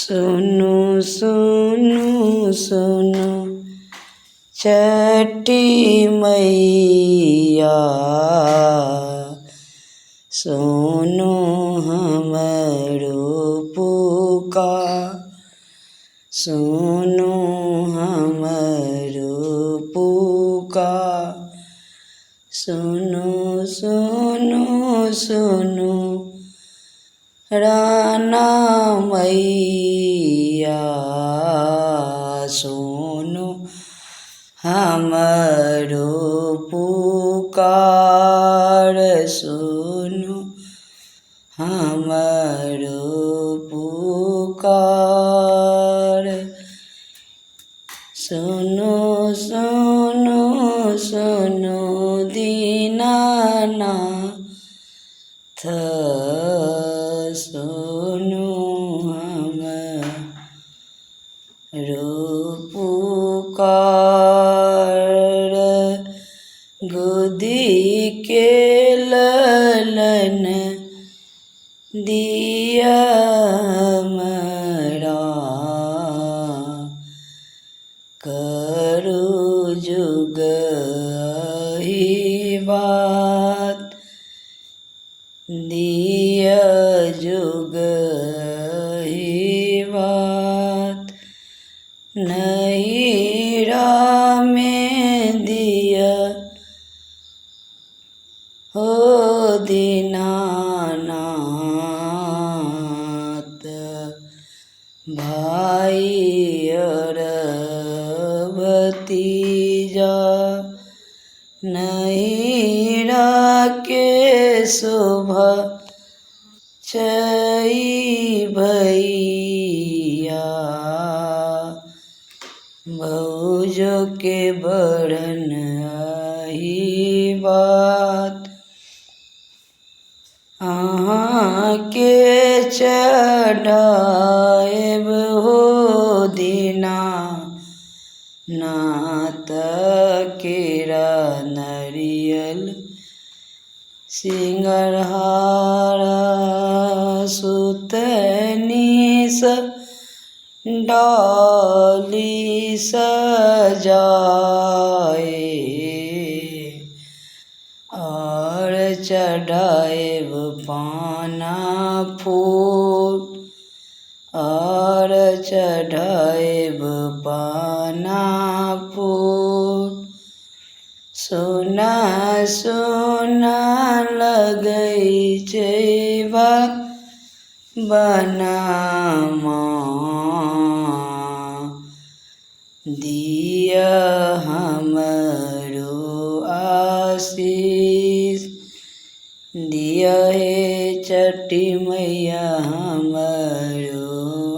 सुनो सुनो सुनो छठी मैया, सुनो हमरो पुकार, सुनो हमरो पुकार। सुनो सुनो सुनो राना मैया, सुनो हमरो पुकार, सुनो हमरो पुकार। सुनो सुनो सुनो दीनानाथ, सुनो हमरो पुकार। गोदी के ललन दिया हमरा, करू जुग ही बात, दिया जुग ही बात। नैरा में दिया हो दीनानाथ, भाई और भतीजा। नैरा के शोभा छई भैया, भौजो के बड़न आही बात। अहाँ के चढ़ाएब हो दीनानाथ, केरा नरियल सिंगरहारा, सुतनी डाली सजाए, और चढ़ाएब पाना फूल, और चढ़ाएब पाना फूल। सोना सोना लगै छै बनमा, दिया हमरो आशीष, दिया हे छठी मैया हमरो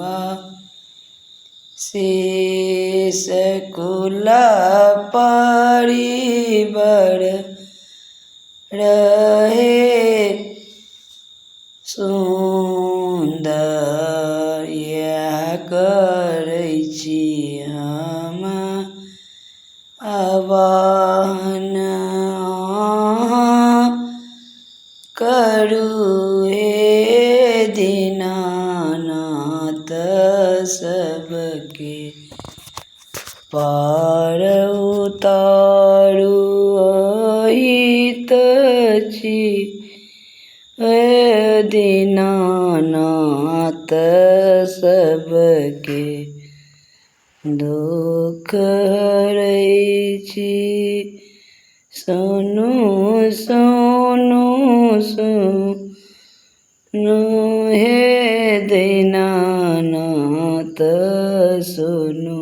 आशीष। कुल परिवार रहे सुन्दर, इएह करै छी हम आह्वान। करू हे दीनानाथ, सबके पार उतारू अहित छी हे दीनानाथ, सबके दुख हरै छी। सुनो सुनो सुनो हे दीनानाथ, सुनो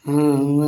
हम